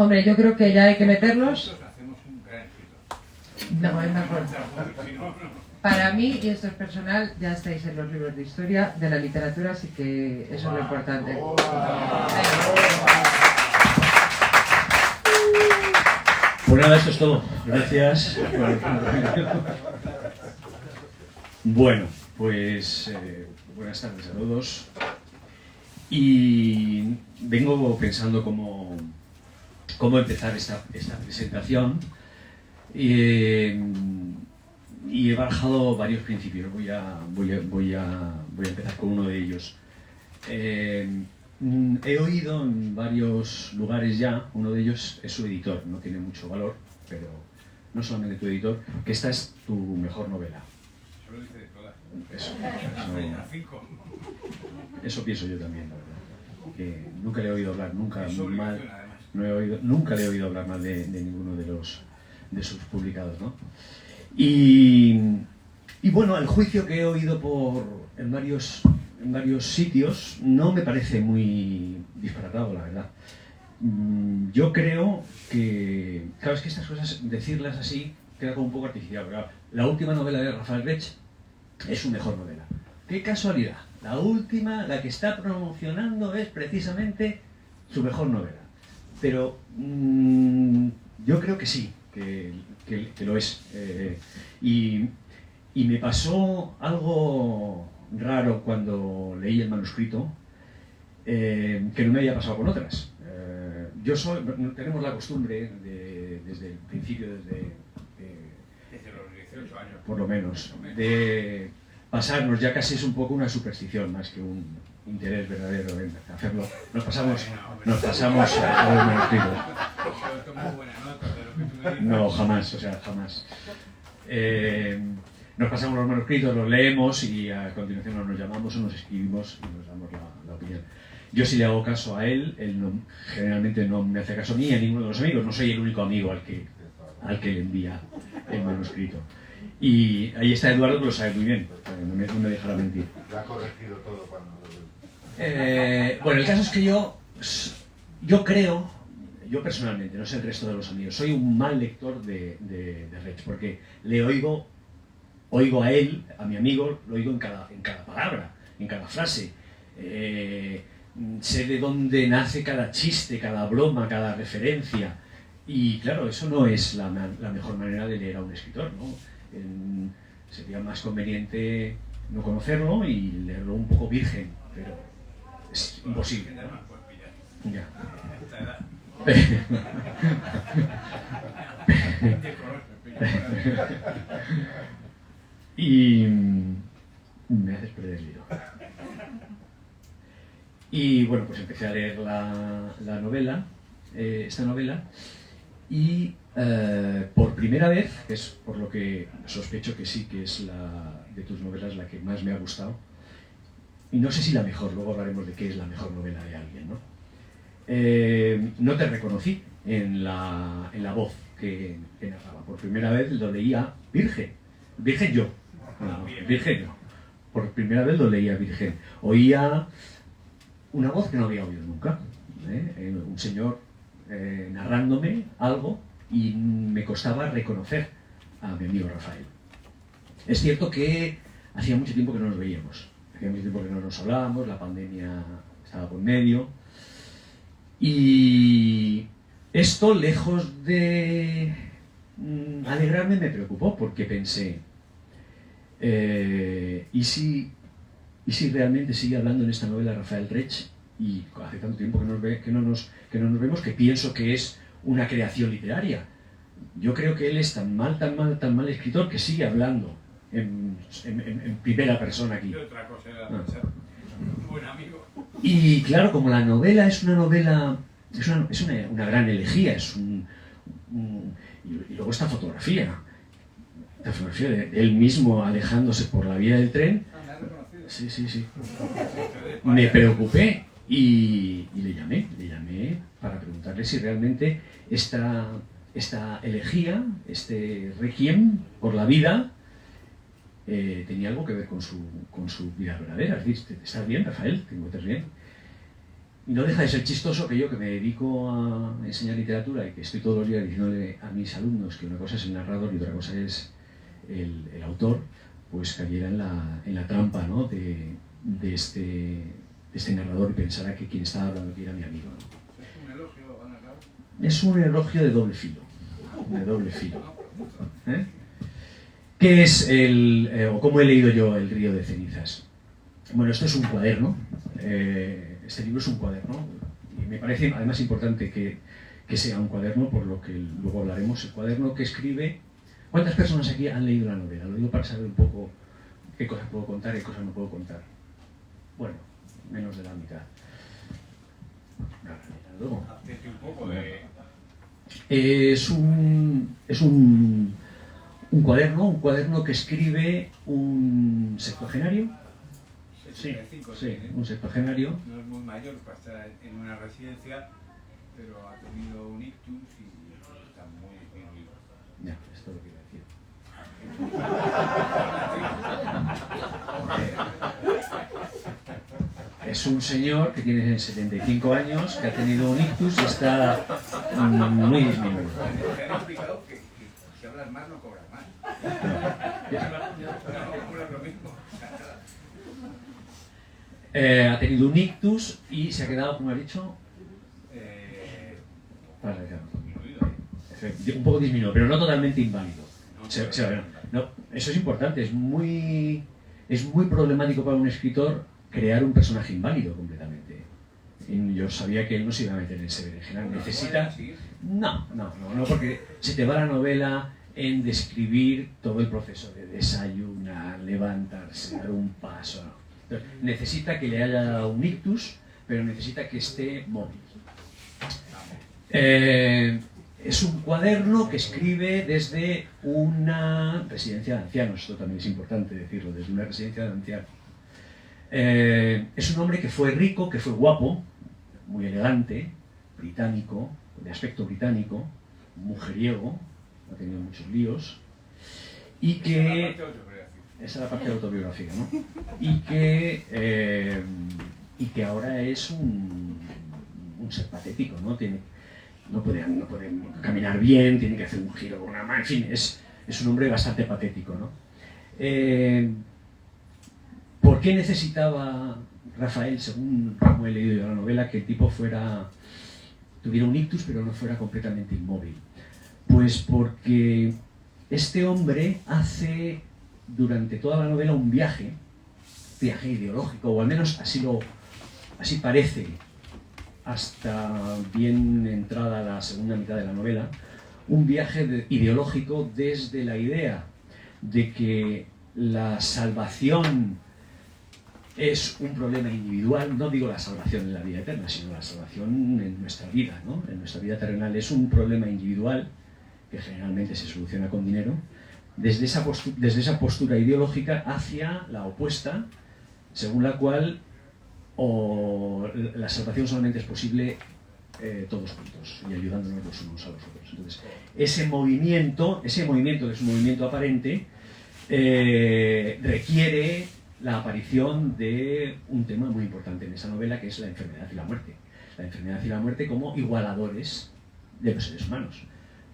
Hombre, yo creo que ya hay que meterlos. Hacemos un gran escritor. No, es mejor. Para mí, y esto es personal, ya estáis en los libros de historia de la literatura, así que eso es lo importante. Pues nada, esto es todo. Gracias. Bueno, pues buenas tardes a todos. Y vengo pensando cómo empezar esta presentación. Y he barajado varios principios. Voy a empezar con uno de ellos. He oído en varios lugares ya, uno de ellos es su editor, no tiene mucho valor, pero no solamente tu editor, que esta es tu mejor novela. Eso lo dice de todas. Eso pienso yo también, la verdad. Que nunca le he oído hablar, nunca le he oído hablar mal de ninguno de sus publicados, ¿no? Y bueno, el juicio que he oído en varios sitios no me parece muy disparatado, la verdad. Yo creo que, claro, es que estas cosas, decirlas así, queda como un poco artificial. Pero la última novela de Rafael Reig es su mejor novela. ¡Qué casualidad! La última, la que está promocionando, es precisamente su mejor novela. Pero yo creo que sí, que lo es. Y me pasó algo raro cuando leí el manuscrito, que no me había pasado con otras. Tenemos la costumbre, desde el principio, desde los 18 años, por lo menos, de pasarnos, ya casi es un poco una superstición más que un interés verdadero en hacerlo. Nos pasamos a los manuscritos. No, jamás, jamás. Nos pasamos los manuscritos, los leemos y a continuación nos llamamos o nos escribimos y nos damos la opinión. Yo sí le hago caso a él generalmente no me hace caso a mí y a ninguno de los amigos, no soy el único amigo al que le envía el manuscrito. Y ahí está Eduardo, que lo sabe muy bien, no me dejará mentir. Lo ha corregido todo cuando... Bueno, el caso es que yo creo, yo personalmente, no sé el resto de los amigos, soy un mal lector de Reig, porque le oigo a él, a mi amigo, lo oigo en cada palabra, en cada frase. Sé de dónde nace cada chiste, cada broma, cada referencia. Y claro, eso no es la mejor manera de leer a un escritor, ¿no? Sería más conveniente no conocerlo y leerlo un poco virgen, pero es imposible, ¿no? Ya. Y me haces perder el hilo. Y bueno, pues empecé a leer la novela, esta novela, y por primera vez, que es por lo que sospecho que sí, que es de tus novelas la que más me ha gustado, y no sé si la mejor, luego hablaremos de qué es la mejor novela de alguien, ¿no? No te reconocí en la voz que narraba. Por primera vez lo leía virgen yo. Virgen no. Por primera vez lo leía virgen. Oía una voz que no había oído nunca. Un señor narrándome algo y me costaba reconocer a mi amigo Rafael. Es cierto que hacía mucho tiempo que no nos veíamos. Hacía mucho tiempo que no nos hablábamos, la pandemia estaba por medio. Y esto, lejos de alegrarme, me preocupó, porque pensé, ¿y si realmente sigue hablando en esta novela Rafael Reig? Y hace tanto tiempo que no nos vemos, que pienso que es una creación literaria. Yo creo que él es tan mal escritor que sigue hablando en primera persona aquí. Otra cosa era pensar, un buen amigo. Y claro, como la novela es una novela, es una gran elegía, y luego esta fotografía de él mismo alejándose por la vía del tren. Sí. Me preocupé y le llamé para preguntarle si realmente esta elegía, este requiem por la vida, tenía algo que ver con su vida verdadera. Es decir, ¿estás bien, Rafael? ¿Te encuentras bien? Y no deja de ser chistoso que yo, que me dedico a enseñar literatura y que estoy todos los días diciéndole a mis alumnos que una cosa es el narrador y otra cosa es el autor, pues cayera en la trampa, ¿no? de este narrador y pensara que quien estaba hablando aquí era mi amigo, ¿no? ¿Es un elogio a narrar? Es un elogio de doble filo. De doble filo. ¿Eh? ¿Qué es o cómo he leído yo El río de cenizas? Bueno, esto es un cuaderno. Este libro es un cuaderno. Y me parece además importante que sea un cuaderno, por lo que luego hablaremos. El cuaderno que escribe. ¿Cuántas personas aquí han leído la novela? Lo digo para saber un poco qué cosas puedo contar y qué cosas no puedo contar. Bueno, menos de la mitad. Luego. Hazte un poco de... Es un cuaderno que escribe un septuagenario. Sí, 75, sí, ¿eh? un septuagenario. No es muy mayor para estar en una residencia, pero ha tenido un ictus y está muy disminuido. Ya, esto es lo que iba a decir. Es un señor que tiene 75 años, que ha tenido un ictus y está muy disminuido. Te han explicado que si hablas más no cobras más. No cobras lo mismo. Ha tenido un ictus y se ha quedado, como ha dicho, un poco disminuido, pero no totalmente inválido. No, eso es importante, es muy problemático para un escritor crear un personaje inválido completamente. Y yo sabía que él no se iba a meter en ese berenjenal. Necesita... No, porque se te va la novela en describir todo el proceso de desayunar, levantarse, dar un paso. Entonces, necesita que le haya dado un ictus, pero necesita que esté móvil. Es un cuaderno que escribe desde una residencia de ancianos. Esto también es importante decirlo, desde una residencia de ancianos. Es un hombre que fue rico, que fue guapo, muy elegante, británico, de aspecto británico, mujeriego, ha tenido muchos líos, y que... Esa es la parte autobiográfica, ¿no? Y que ahora es un ser patético, ¿no? No puede caminar bien, tiene que hacer un giro con una mano, en fin, es un hombre bastante patético, ¿no? ¿Por qué necesitaba Rafael, según como he leído yo la novela, que el tipo tuviera un ictus pero no fuera completamente inmóvil? Pues porque este hombre hace durante toda la novela un viaje ideológico, o al menos así parece hasta bien entrada la segunda mitad de la novela, un viaje ideológico desde la idea de que la salvación es un problema individual, no digo la salvación en la vida eterna, sino la salvación en nuestra vida, ¿no? En nuestra vida terrenal es un problema individual que generalmente se soluciona con dinero, desde esa postura ideológica hacia la opuesta, según la cual la salvación solamente es posible todos juntos y ayudándonos los unos a los otros. Entonces, ese movimiento que es un movimiento aparente, requiere la aparición de un tema muy importante en esa novela, que es la enfermedad y la muerte. La enfermedad y la muerte como igualadores de los seres humanos.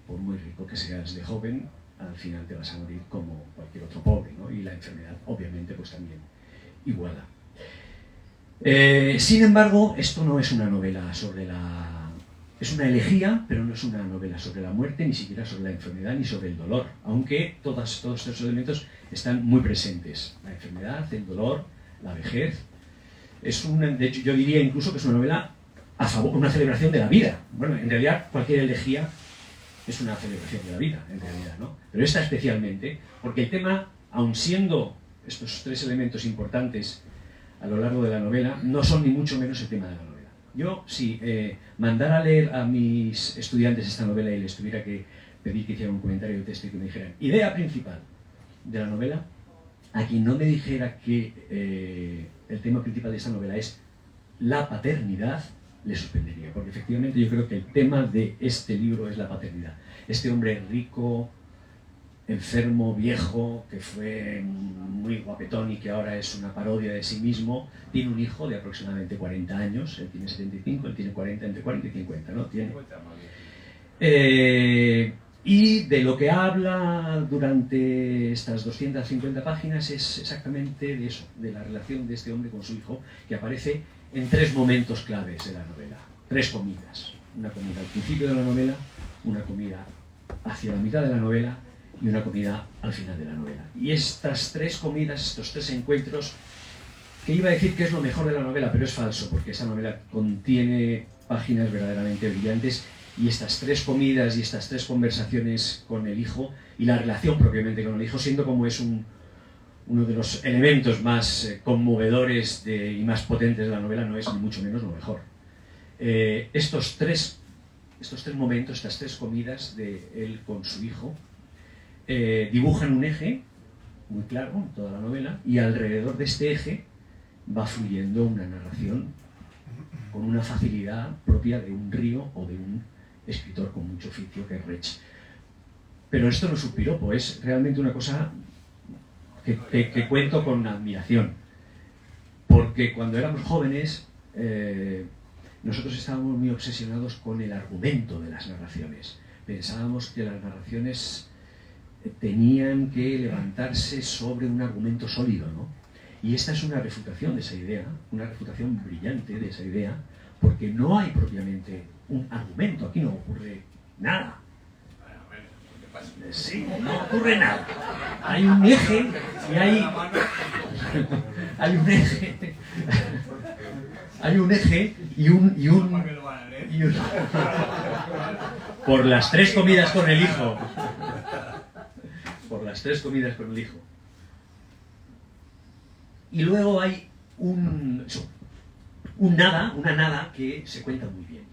Por muy rico que seas de joven, al final te vas a morir como cualquier otro pobre, ¿no? Y la enfermedad, obviamente, pues también iguala. Sin embargo, esto no es una novela sobre es una elegía, pero no es una novela sobre la muerte, ni siquiera sobre la enfermedad, ni sobre el dolor, aunque todos estos elementos están muy presentes. La enfermedad, el dolor, la vejez. De hecho, yo diría incluso que es una novela a favor, una celebración de la vida. Bueno, en realidad, cualquier elegía es una celebración de la vida, en realidad, ¿no? Pero esta especialmente, porque el tema, aun siendo estos tres elementos importantes a lo largo de la novela, no son ni mucho menos el tema de la novela. Yo, si mandara a leer a mis estudiantes esta novela y les tuviera que pedir que hicieran un comentario de texto y que me dijeran idea principal de la novela, a quien no me dijera que el tema principal de esta novela es la paternidad, le sorprendería, porque efectivamente yo creo que el tema de este libro es la paternidad. Este hombre rico, enfermo, viejo, que fue muy guapetón y que ahora es una parodia de sí mismo, tiene un hijo de aproximadamente 40 años, él tiene 75, él tiene 40, entre 40 y 50, ¿no? Tiene. Y de lo que habla durante estas 250 páginas es exactamente de eso, de la relación de este hombre con su hijo, que aparece en 3 momentos claves de la novela. 3 comidas. Una comida al principio de la novela, una comida hacia la mitad de la novela y una comida al final de la novela. Y estas 3 comidas, estos 3 encuentros, que iba a decir que es lo mejor de la novela, pero es falso, porque esa novela contiene páginas verdaderamente brillantes, y estas 3 comidas y estas 3 conversaciones con el hijo y la relación propiamente con el hijo, siendo como es uno de los elementos más conmovedores y más potentes de la novela, no es ni mucho menos lo mejor. Estos tres momentos, estas 3 comidas de él con su hijo, dibujan un eje muy claro en toda la novela, y alrededor de este eje va fluyendo una narración con una facilidad propia de un río o de un escritor con mucho oficio, que es Reich. Pero esto no es un piropo, es realmente una cosa que cuento con admiración, porque cuando éramos jóvenes nosotros estábamos muy obsesionados con el argumento de las narraciones. Pensábamos que las narraciones tenían que levantarse sobre un argumento sólido, ¿no? Y esta es una refutación de esa idea, una refutación brillante de esa idea, porque no hay propiamente un argumento, aquí no ocurre nada. Sí, no ocurre nada. Hay un eje y hay un eje. Hay un eje y un por las 3 comidas con el hijo. Por las 3 comidas con el hijo. Y luego hay una nada que se cuenta muy bien.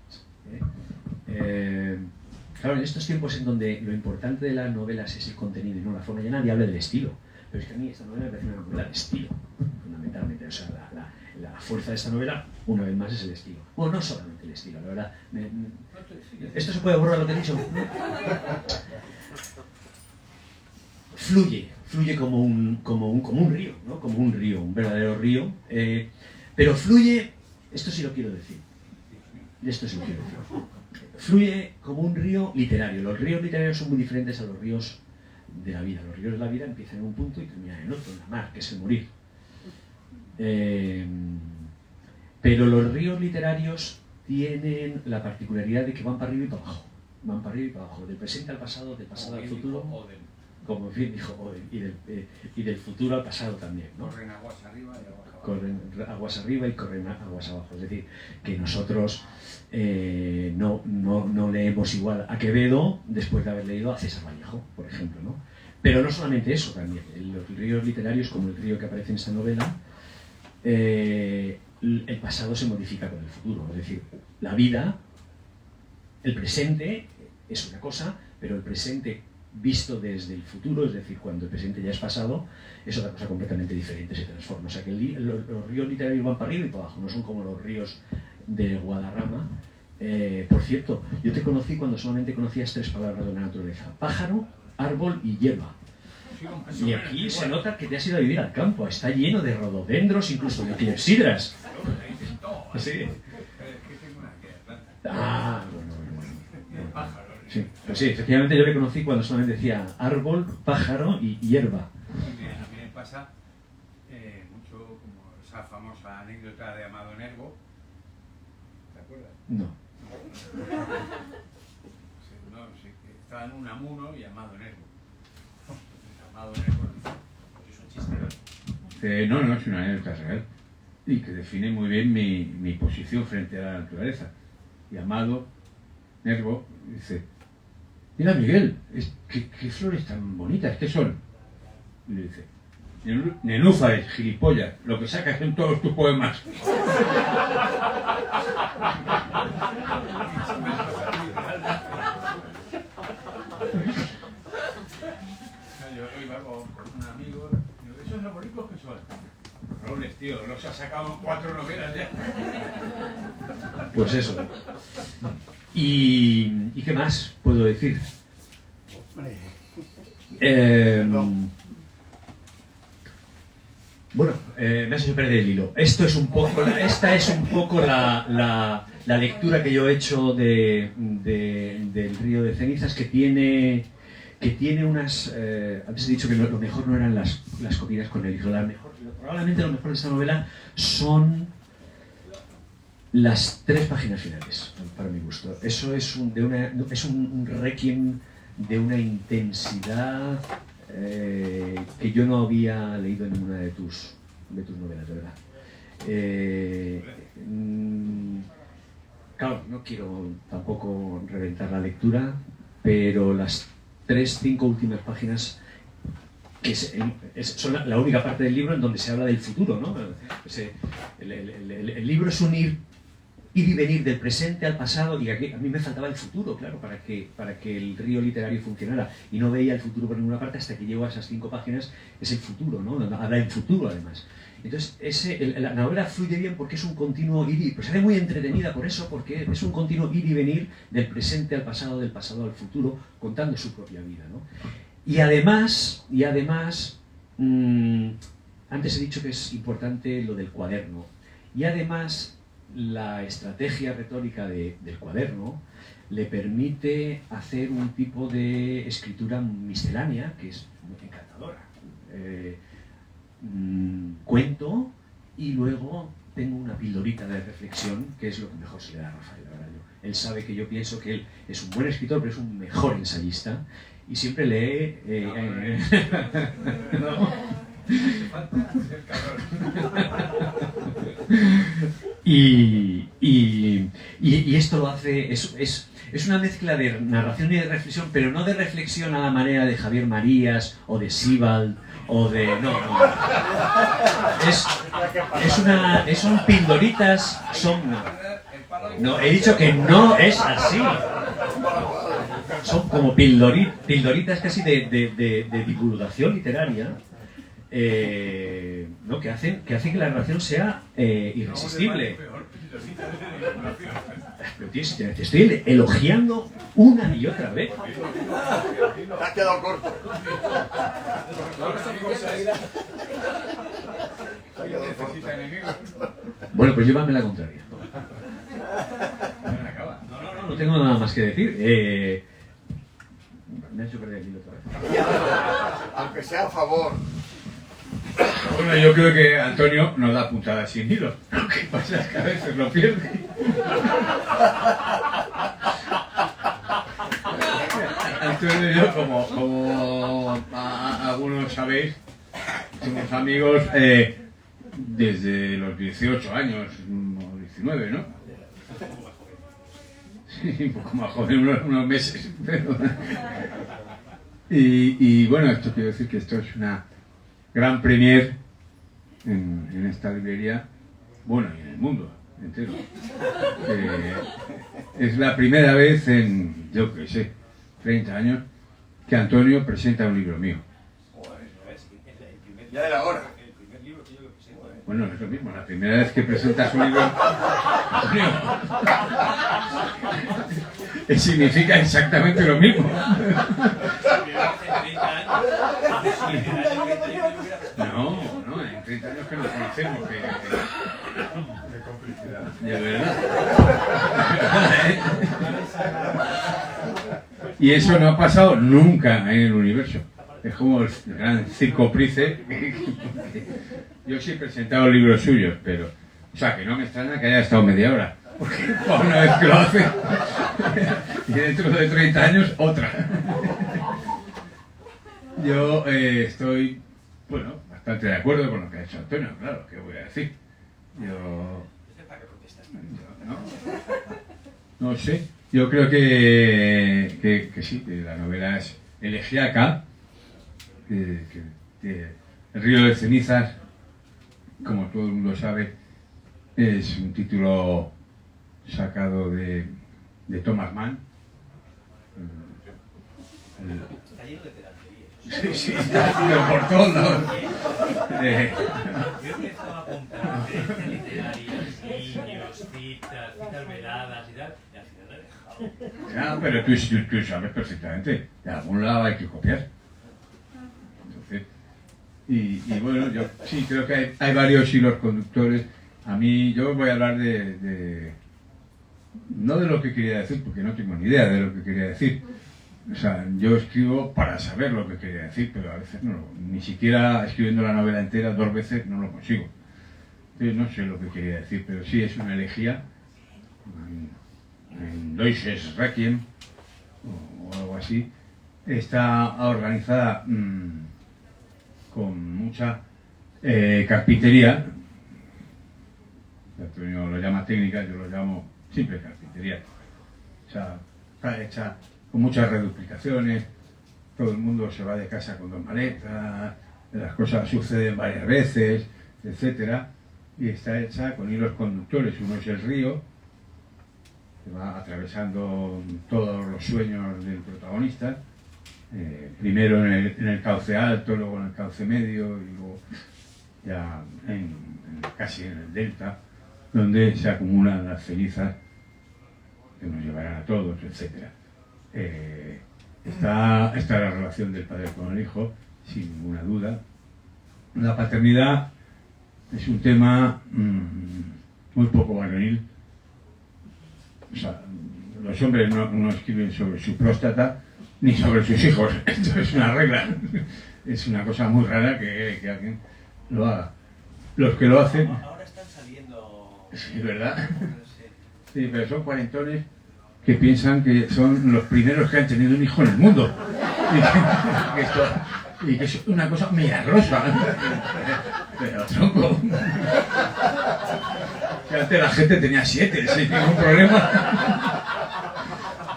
Claro, en estos tiempos en donde lo importante de las novelas es el contenido y no la forma, ya nadie habla del estilo. Pero es que a mí esta novela me parece una novela de estilo, fundamentalmente. O sea, la fuerza de esta novela, una vez más, es el estilo. Bueno, no solamente el estilo, la verdad. ¿Esto se puede borrar lo que he dicho? Fluye como un río, ¿no? Como un río, un verdadero río. Pero fluye, esto sí lo quiero decir. Fluye como un río literario. Los ríos literarios son muy diferentes a los ríos de la vida. Los ríos de la vida empiezan en un punto y terminan en otro, en la mar, que es el morir. Pero los ríos literarios tienen la particularidad de que van para arriba y para abajo. Van para arriba y para abajo, del presente al pasado, del pasado al futuro. Como bien dijo Oden, y del futuro al pasado también, ¿no? Corren aguas arriba y aguas abajo. Corren aguas arriba y corren aguas abajo. Es decir, que nosotros no leemos igual a Quevedo después de haber leído a César Vallejo, por ejemplo, ¿no? Pero no solamente eso también. Los ríos literarios, como el río que aparece en esta novela, el pasado se modifica con el futuro. Es decir, la vida, el presente es una cosa, pero el presente visto desde el futuro, es decir, cuando el presente ya es pasado, es otra cosa completamente diferente, se transforma. O sea que los ríos literarios van para arriba y para abajo, no son como los ríos de Guadarrama. Por cierto, yo te conocí cuando solamente conocías 3 palabras de la naturaleza: pájaro, árbol y hierba. Y aquí se nota que te has ido a vivir al campo, está lleno de rododendros, incluso de clepsidras. ¿Sí? Ah, bueno. Sí, pues sí, efectivamente yo le conocí cuando solamente decía árbol, pájaro y hierba. A mí me pasa mucho como esa famosa anécdota de Amado Nervo. ¿Te acuerdas? No. Sí, estaba en un amuno y Amado Nervo. Amado Nervo es un chiste. No, es una anécdota real. Y que define muy bien mi posición frente a la naturaleza. Y Amado Nervo dice: mira, Miguel, ¿qué flores tan bonitas? ¿Qué son? Y le dice: nenúfares, gilipollas, lo que sacas en todos tus poemas. Yo iba con un amigo y digo: ¿esos arbolicos qué son? Robles, tío, los has sacado 4 novelas ya. Pues eso. ¿Y qué más puedo decir? Bueno, me has hecho perder el hilo. Esta es un poco la lectura que yo he hecho del Río de Cenizas, que tiene unas... antes he dicho que lo mejor no eran las comidas con el hijo. Probablemente lo mejor de esta novela son las 3 páginas finales, para mi gusto. Eso es un requiem de una intensidad que yo no había leído en ninguna de tus novelas, de verdad. Claro, no quiero tampoco reventar la lectura, pero las 3-5 últimas páginas, que son la única parte del libro en donde se habla del futuro, ¿no? El libro es un ir y venir del presente al pasado, y aquí a mí me faltaba el futuro, claro, para que el río literario funcionara, y no veía el futuro por ninguna parte hasta que llego a esas 5 páginas. Es el futuro, ¿no? Habla del futuro, además. Entonces, la novela fluye bien porque es un continuo ir y... Pues es muy entretenida por eso, porque es un continuo ir y venir del presente al pasado, del pasado al futuro, contando su propia vida, ¿no? Y además, antes he dicho que es importante lo del cuaderno, y además la estrategia retórica del cuaderno le permite hacer un tipo de escritura miscelánea que es muy encantadora. Cuento y luego tengo una pildorita de reflexión, que es lo que mejor se le da a Rafael Arallo. Él sabe que yo pienso que él es un buen escritor, pero es un mejor ensayista, y siempre lee... Y esto lo hace, es una mezcla de narración y de reflexión, pero no de reflexión a la manera de Javier Marías o de Sebald o de... No. Son pildoritas, No, he dicho que no es así. Son como pildoritas casi de divulgación literaria, ¿no? que hacen que la narración sea irresistible. Pero te estoy elogiando una y otra vez. Te has quedado corto. Bueno, pues llévame la contraria. No tengo nada más que decir. Me ha hecho perder el hilo otra vez. Aunque sea a favor. Bueno, yo creo que Antonio nos da puntadas sin hilo. Lo que pasa es que a veces lo pierde. Antonio y yo, como algunos sabéis, somos amigos desde los 18 años, o 19, ¿no? Sí, un poco más joven, unos meses. Pero... Y bueno, esto quiero decir que esto es una gran premier en esta librería, bueno, y en el mundo entero. Es la primera vez en, yo qué sé, 30 años, que Antonio presenta un libro mío. Ya era hora. Bueno, es lo mismo, la primera vez que presentas un libro, Antonio, significa exactamente lo mismo. No, en 30 años que nos conocemos, de complicidad. De verdad. Y eso no ha pasado nunca en el universo. Es como el gran Circo Price. Yo sí he presentado libros suyos, pero... O sea, que no me extraña que haya estado media hora. Porque una vez que lo hace, y dentro de 30 años, otra. Yo estoy, bueno, bastante de acuerdo con lo que ha hecho Antonio, claro, ¿qué voy a decir? No sé, yo creo que sí, que la novela es elegíaca, que El río de cenizas, como todo el mundo sabe, es un título sacado de Thomas Mann. Sí, pero por todos lados. Yo he empezado a comprar referencias literarias, niños, citas veladas y tal, y al final lo he dejado. Ya, pero tú sabes perfectamente, de algún lado hay que copiar. Y bueno, yo sí creo que hay varios hilos conductores. A mí, yo voy a hablar no de lo que quería decir, porque no tengo ni idea de lo que quería decir. O sea, yo escribo para saber lo que quería decir, pero a veces no, ni siquiera escribiendo la novela entera 2 veces no lo consigo. No sé lo que quería decir, pero sí es una elegía en Deutsches Requiem o algo así. Está organizada con mucha carpintería. Antonio lo llama técnica, yo lo llamo simple carpintería. O sea, está hecha con muchas reduplicaciones, todo el mundo se va de casa con 2 maletas, las cosas suceden varias veces, etcétera, y está hecha con hilos conductores. Uno es el río, que va atravesando todos los sueños del protagonista, primero en el cauce alto, luego en el cauce medio y luego ya casi en el delta, donde se acumulan las cenizas que nos llevarán a todos, etcétera. Está la relación del padre con el hijo, sin ninguna duda. La paternidad es un tema muy poco varonil. O sea, los hombres no escriben sobre su próstata ni sobre sus hijos. Esto es una regla. Es una cosa muy rara que alguien lo haga. Los que lo hacen... Ahora están saliendo... Sí, ¿verdad? Sí, pero son cuarentones que piensan que son los primeros que han tenido un hijo en el mundo. Y que es una cosa milagrosa. Pero tronco. Que antes la gente tenía 7 sin ningún problema.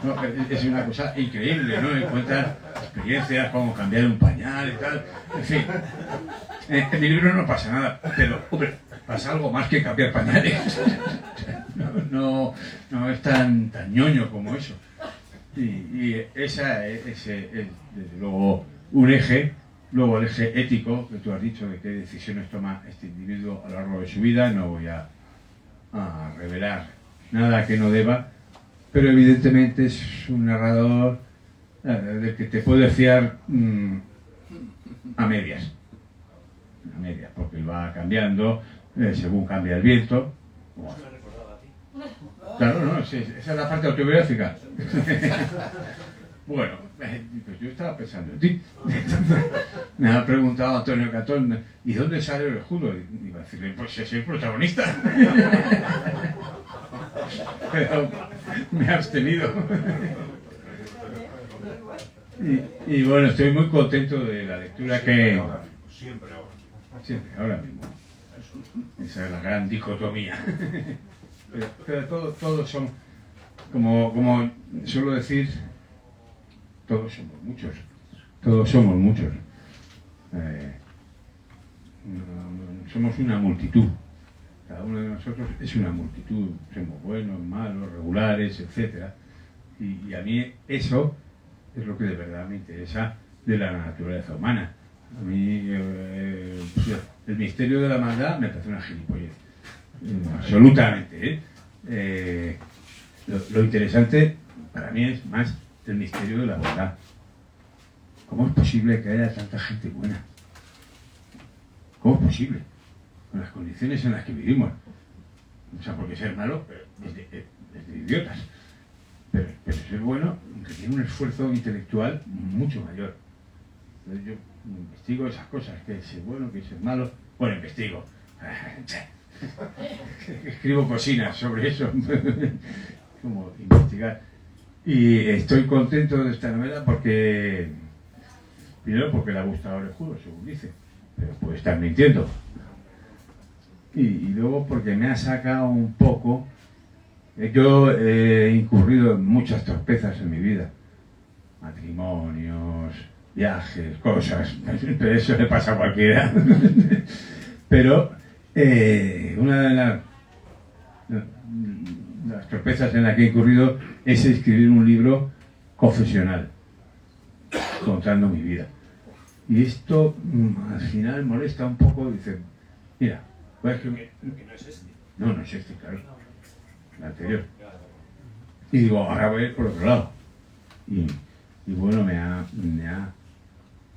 No, es una cosa increíble, ¿no? Encuentran experiencias como cambiar un pañal y tal. En fin, en mi libro no pasa nada, pero, hombre, pasa algo más que cambiar pañales. No es tan ñoño como eso. Y esa es, desde luego, un eje. Luego el eje ético, que tú has dicho, de qué decisiones toma este individuo a lo largo de su vida. No voy a revelar nada que no deba, pero evidentemente es un narrador del que te puedes fiar a medias, porque va cambiando según cambia el viento. Claro, no, esa es la parte autobiográfica. Bueno, pues yo estaba pensando en ti. Me ha preguntado Antonio Catón, ¿y dónde sale el judo? Y iba a decirle, pues es el protagonista. Pero me he abstenido. Y bueno, estoy muy contento de la lectura que... Siempre, ahora mismo. Esa es la gran dicotomía. Pero todos son, como suelo decir, todos somos muchos. Somos una multitud. Cada uno de nosotros es una multitud. Somos buenos, malos, regulares, etcétera. Y a mí eso es lo que de verdad me interesa de la naturaleza humana. A mí el misterio de la maldad me parece una gilipollez. Absolutamente. Lo interesante para mí es más el misterio de la bondad. ¿Cómo es posible que haya tanta gente buena? ¿Cómo es posible? Con las condiciones en las que vivimos. O sea, porque ser malo es de idiotas. Pero ser bueno requiere un esfuerzo intelectual mucho mayor. Entonces yo investigo esas cosas, que es ser bueno, que es ser malo. Bueno, investigo. Escribo cocinas sobre eso. Como investigar. Y estoy contento de esta novela porque... Primero porque le ha gustado el judo, según dice. Pero puede estar mintiendo. Y luego porque me ha sacado un poco... Yo he incurrido en muchas torpezas en mi vida. Matrimonios, viajes, cosas. Pero eso le pasa a cualquiera. Pero una de las torpezas en las que he incurrido es escribir un libro confesional, contando mi vida. Y esto al final molesta un poco. Dice, mira, voy a escribir... Que no es este. No es este, claro. El anterior. Y digo, ahora voy a ir por otro lado. Y bueno, me ha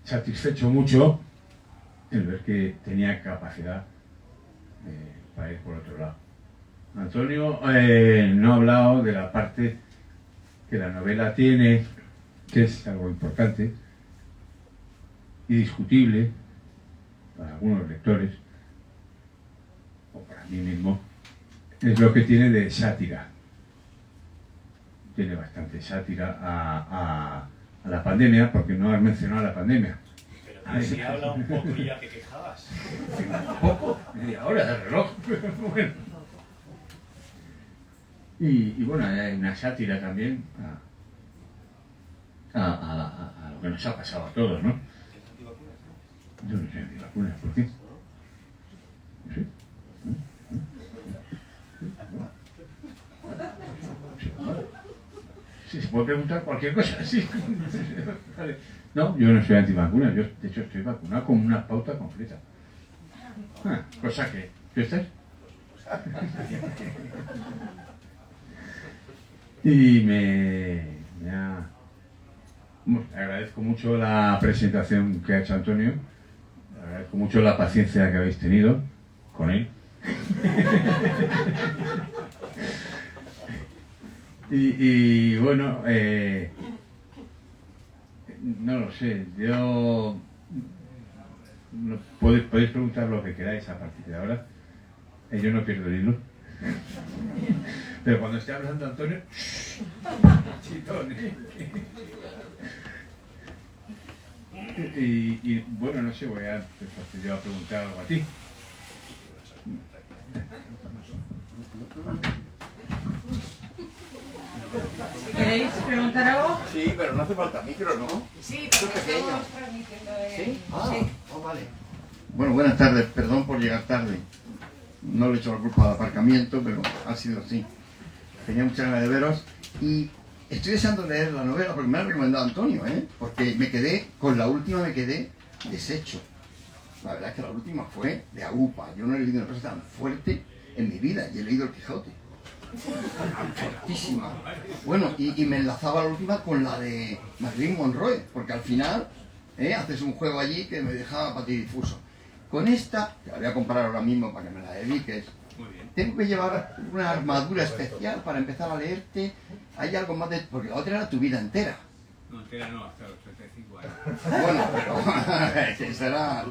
satisfecho mucho el ver que tenía capacidad para ir por otro lado. Antonio no ha hablado de la parte que la novela tiene, que es algo importante y discutible para algunos lectores, o para mí mismo, es lo que tiene de sátira. Tiene bastante sátira a la pandemia, porque no has mencionado la pandemia. Pero si habla un poco y ya te quejabas. Un poco, media hora de reloj. Bueno. Y bueno, hay una sátira también a lo que nos ha pasado a todos, ¿no? Yo no soy antivacunas, ¿por qué? ¿Sí? Sí, se puede preguntar cualquier cosa, sí. Vale. No, yo no soy antivacunas, yo de hecho estoy vacunado con una pauta completa. Cosa que... ¿Tú estás? Y me agradezco mucho la presentación que ha hecho Antonio, agradezco mucho la paciencia que habéis tenido con él. y bueno, no lo sé, yo... podéis preguntar lo que queráis a partir de ahora, yo no pierdo el hilo. Pero cuando esté hablando Antonio, chitón, y bueno, no sé, voy a empezar yo a preguntar algo a ti. ¿Queréis preguntar algo? Sí, pero no hace falta micro, ¿no? Sí, Esto porque es pequeño. estamos transmitiendo ¿Sí? sí. Vale. Bueno, buenas tardes, perdón por llegar tarde. No le echo la culpa al aparcamiento, pero ha sido así. Tenía muchas ganas de veros y estoy deseando leer la novela porque me la ha recomendado Antonio, porque con la última me quedé deshecho. La verdad es que la última fue de agupa. Yo no he leído una cosa tan fuerte en mi vida y he leído El Quijote. Fortísima. Bueno, y me enlazaba la última con la de Marilyn Monroe, porque al final haces un juego allí que me dejaba patidifuso. Con esta, que la voy a comprar ahora mismo para que me la dediques, tengo que llevar una armadura especial para empezar a leerte. Hay algo más de... porque la otra era tu vida entera. No, entera no, hasta los 35 años. Bueno, pero será...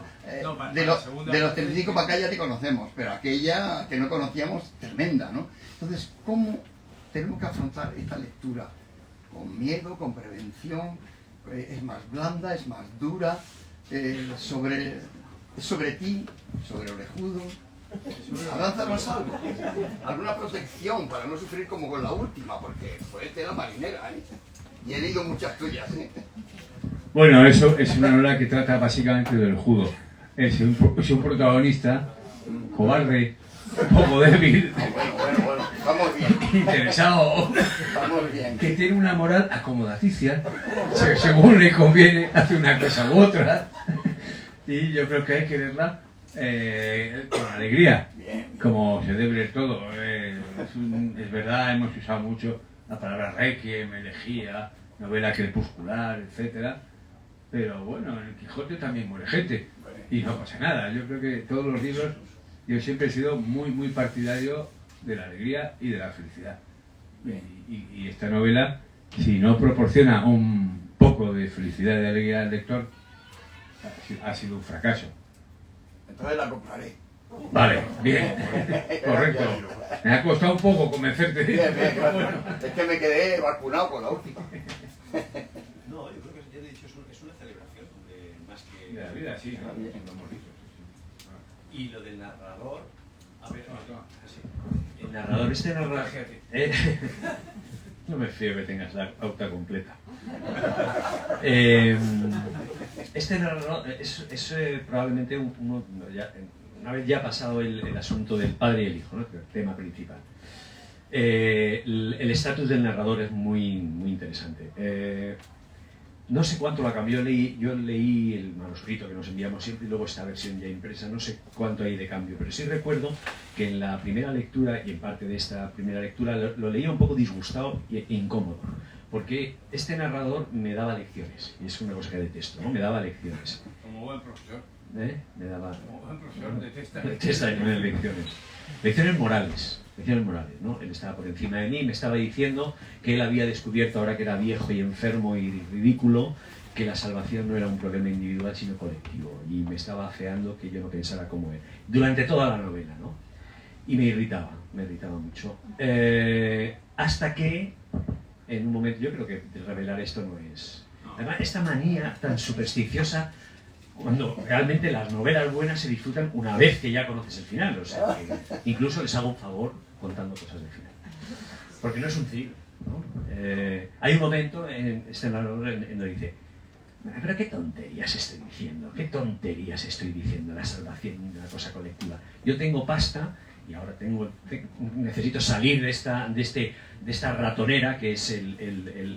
de los 35 para acá ya te conocemos, pero aquella que no conocíamos, tremenda, ¿no? Entonces, ¿cómo tenemos que afrontar esta lectura? Con miedo, con prevención, es más blanda, es más dura, sobre ti, sobre Orejudo. Avánzanos algo, alguna protección para no sufrir como con la última, porque fue tela marinera, y he leído muchas tuyas. Bueno, eso es una novela que trata básicamente del judo. Es un protagonista cobarde, poco débil, Bueno, vamos bien. interesado, Vamos bien. que tiene una moral acomodaticia, según le conviene, hace una cosa u otra, y yo creo que hay que verla con alegría, como se debe leer todo. Es verdad, hemos usado mucho la palabra requiem, elegía, novela crepuscular, etcétera, pero bueno, en el Quijote también muere gente y no pasa nada. Yo creo que todos los libros, yo siempre he sido muy partidario de la alegría y de la felicidad, y esta novela, si no proporciona un poco de felicidad y de alegría al lector, ha sido un fracaso. Entonces la compraré. Vale, bien, correcto. Me ha costado un poco convencerte. Bien, claro. Es que me quedé vacunado con la última. No, yo creo que ya he dicho, es una celebración más que... De la vida, sí, ¿no? Bien. Lo hemos dicho, sí. Y lo del narrador... A ver, así. El narrador, este narrador... No me fío que tengas la pauta completa. Este narrador es probablemente una vez ya pasado el asunto del padre y el hijo, ¿no? El tema principal. El estatus del narrador es muy interesante. No sé cuánto la cambió, yo leí el manuscrito que nos enviamos siempre y luego esta versión ya impresa, no sé cuánto hay de cambio, pero sí recuerdo que en la primera lectura, y en parte de esta primera lectura, lo leía un poco disgustado e incómodo, porque este narrador me daba lecciones, y es una cosa que detesto, ¿no? Me daba lecciones. Como buen profesor. Me daba... Como buen profesor detesta. Detesta lecciones. Lecciones morales, ¿no? Él estaba por encima de mí, me estaba diciendo que él había descubierto, ahora que era viejo y enfermo y ridículo, que la salvación no era un problema individual sino colectivo, y me estaba afeando que yo no pensara como él, durante toda la novela, ¿no? Y me irritaba mucho. Hasta que, en un momento, yo creo que revelar esto no es... Además, esta manía tan supersticiosa, cuando realmente las novelas buenas se disfrutan una vez que ya conoces el final, o sea, que incluso les hago un favor contando cosas del final. Porque no es un thriller, ¿no? Hay un momento en este narrador en donde dice: pero qué tonterías estoy diciendo, la salvación de una cosa colectiva. Yo tengo pasta y ahora necesito salir de esta ratonera que es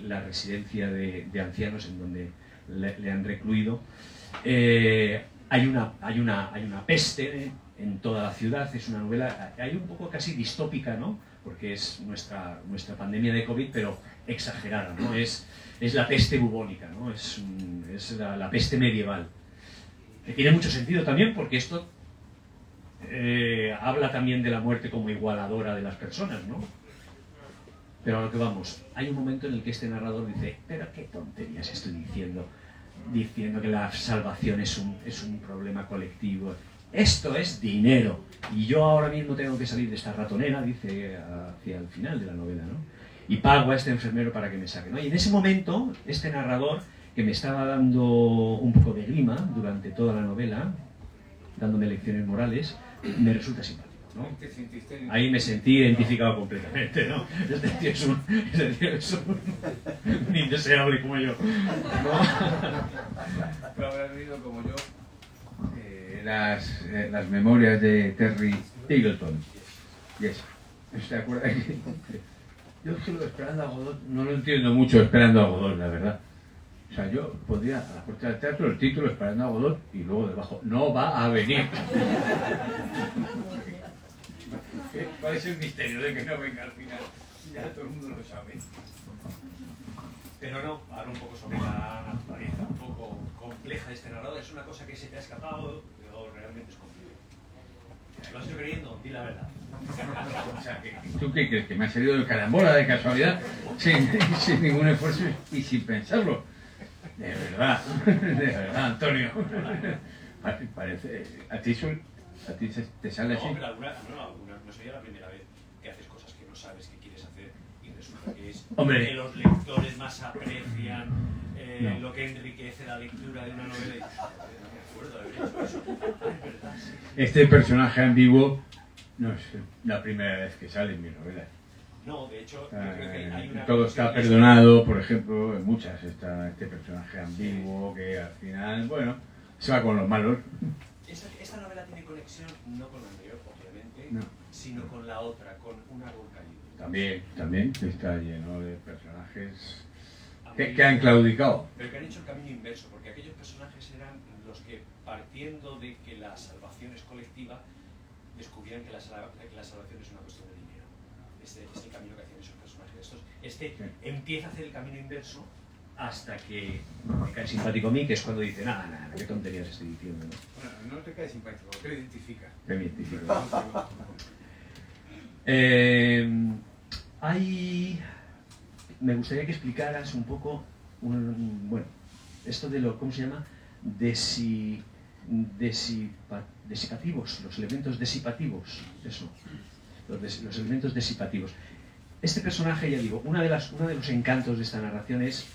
la residencia de ancianos en donde le han recluido. Hay una peste en toda la ciudad, es una novela, hay un poco casi distópica, ¿no? Porque es nuestra pandemia de COVID, pero exagerada, ¿no? Es la peste bubónica, ¿no? Es la peste medieval. Que tiene mucho sentido también porque esto habla también de la muerte como igualadora de las personas, ¿no? Pero a lo que vamos, hay un momento en el que este narrador dice: pero qué tonterías estoy diciendo que la salvación es un problema colectivo. Esto es dinero. Y yo ahora mismo tengo que salir de esta ratonera, dice hacia el final de la novela, ¿no? Y pago a este enfermero para que me saque, ¿no? Y en ese momento, este narrador, que me estaba dando un poco de grima durante toda la novela, dándome lecciones morales, me resulta simpático, ¿no? Ahí me sentí identificado completamente, ¿no? Este tío es un indeseable como yo, ¿no? Pero habrás leído como yo las memorias de Terry Eagleton. Yes. ¿Se acuerda? Yo solo Esperando a Godot, no lo entiendo mucho Esperando a Godot, la verdad. O sea, yo podría, a la puerta del teatro, el título Esperando a Godot y luego debajo, no va a venir. ¿Cuál es el misterio de que no venga al final? Ya todo el mundo lo sabe. Pero no, habla un poco sobre la naturaleza, un poco compleja de este narrador. Es una cosa que se te ha escapado, pero realmente es complicado. ¿Lo has ido creyendo? Di la verdad. O sea, ¿tú qué crees? ¿Que me ha salido de carambola, de casualidad, sin ningún esfuerzo y sin pensarlo? De verdad, Antonio. Parece, ¿a ti te sale así? No, pero no sería la primera vez que haces cosas que no sabes que quieres hacer y resulta que es Hombre. que los lectores más aprecian lo que enriquece la lectura de una novela. Y no me acuerdo de haber hecho eso. Es verdad, sí. Este personaje ambiguo no es la primera vez que sale en mi novela. No, de hecho, yo creo que hay una... Todo está perdonado, por ejemplo, en muchas está este personaje ambiguo que al final, bueno, se va con los malos. Esta novela tiene conexión no con la anterior, obviamente, No. sino con la otra, con Un árbol caído. También está lleno de personajes que han claudicado. Pero que han hecho el camino inverso, porque aquellos personajes eran los que, partiendo de que la salvación es colectiva, descubrían que la salvación es una cuestión de dinero. Este es el camino que hacían esos personajes. Empieza a hacer el camino inverso hasta que me cae simpático a mí, que es cuando dice, nada, qué tonterías estoy diciendo, ¿no? Bueno, no te cae simpático, te lo identificas. Que me identifico. Me gustaría que explicaras un poco, esto de lo, ¿cómo se llama? Disipativos, los elementos disipativos, eso, los elementos disipativos. Este personaje, ya digo, uno de los encantos de esta narración es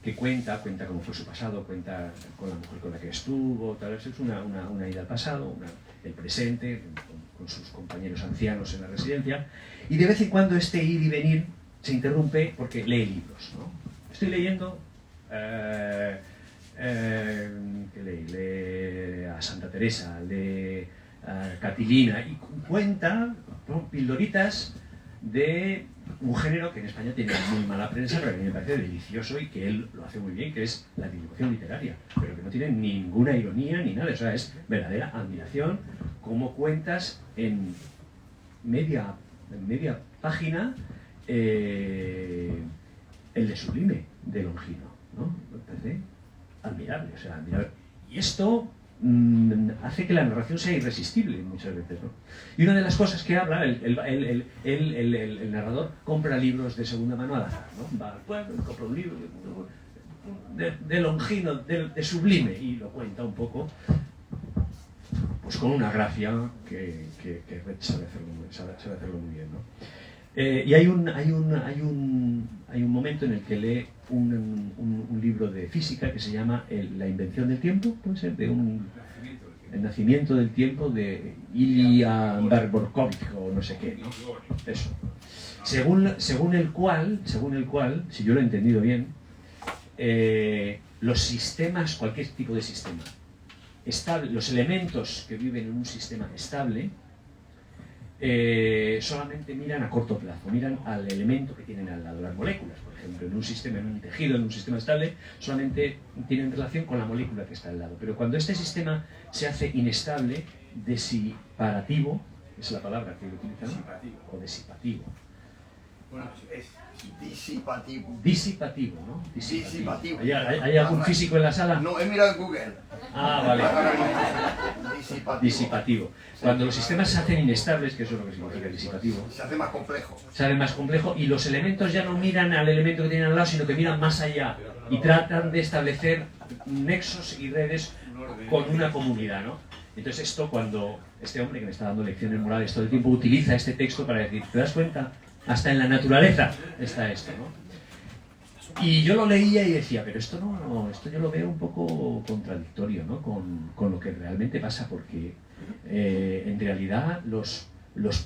que cuenta cómo fue su pasado, cuenta con la mujer con la que estuvo, tal vez es una ida al pasado, el presente, con sus compañeros ancianos en la residencia, y de vez en cuando este ir y venir se interrumpe porque lee libros, ¿no? Estoy leyendo, ¿qué lee? Lee a Santa Teresa, lee a Catilina, y cuenta, ¿no?, pildoritas de un género que en España tiene muy mala prensa, pero que a mí me parece delicioso y que él lo hace muy bien, que es la divulgación literaria, pero que no tiene ninguna ironía ni nada, o sea, es verdadera admiración, cómo cuentas en media página el de Sublime, de Longino, ¿no? Me parece admirable, o sea, admirable. Y esto hace que la narración sea irresistible muchas veces, ¿no? Y una de las cosas que habla, el narrador compra libros de segunda mano al azar, ¿no? Va al pueblo y compra un libro de Longino, de Sublime, y lo cuenta un poco pues con una grafia que sabe hacerlo muy bien, ¿no? Y hay un momento en el que lee un libro de física que se llama La invención del tiempo, puede ser, El nacimiento del tiempo, de Ilya Berborkovich o no sé qué, ¿no? Eso. Según el cual, si yo lo he entendido bien, los sistemas, cualquier tipo de sistema estable, los elementos que viven en un sistema estable, solamente miran a corto plazo, miran al elemento que tienen al lado. Las moléculas, por ejemplo, en un sistema, en un tejido, en un sistema estable, solamente tienen relación con la molécula que está al lado. Pero cuando este sistema se hace inestable, disipativo, es la palabra que utilizan, o disipativo. Bueno, es disipativo. Disipativo, ¿no? Disipativo. ¿Hay algún físico en la sala? No, he mirado en Google. Ah, vale. Disipativo. Disipativo. Cuando los sistemas se hacen inestables, que eso es lo que significa disipativo, Se hace más complejo. se hace más complejo y los elementos ya no miran al elemento que tienen al lado, sino que miran más allá y tratan de establecer nexos y redes con una comunidad, ¿no? Entonces esto, cuando este hombre que me está dando lecciones morales todo el tiempo utiliza este texto para decir, ¿te das cuenta? Hasta en la naturaleza está esto, ¿no? Y yo lo leía y decía, pero esto esto yo lo veo un poco contradictorio, ¿no? Con lo que realmente pasa, porque en realidad los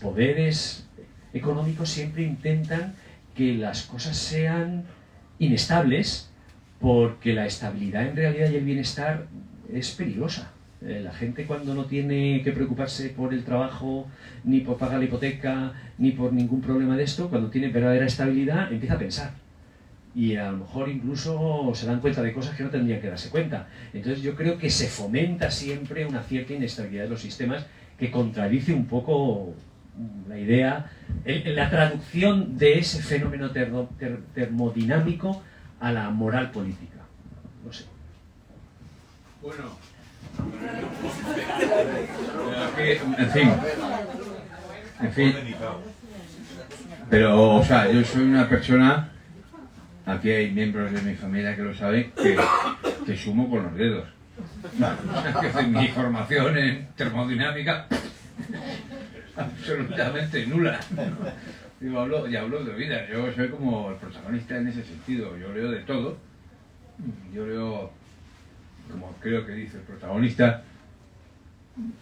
poderes económicos siempre intentan que las cosas sean inestables, porque la estabilidad en realidad y el bienestar es peligrosa. La gente, cuando no tiene que preocuparse por el trabajo, ni por pagar la hipoteca, ni por ningún problema de esto, cuando tiene verdadera estabilidad, empieza a pensar. Y a lo mejor incluso se dan cuenta de cosas que no tendrían que darse cuenta. Entonces yo creo que se fomenta siempre una cierta inestabilidad de los sistemas, que contradice un poco la idea, la traducción de ese fenómeno termodinámico a la moral política. No sé. Bueno. En fin, pero, o sea, yo soy una persona, aquí hay miembros de mi familia que lo saben, que sumo con los dedos. Que mi formación en termodinámica absolutamente nula. Digo, hablo de vida, yo soy como el protagonista en ese sentido, yo leo de todo, yo leo, como creo que dice el protagonista,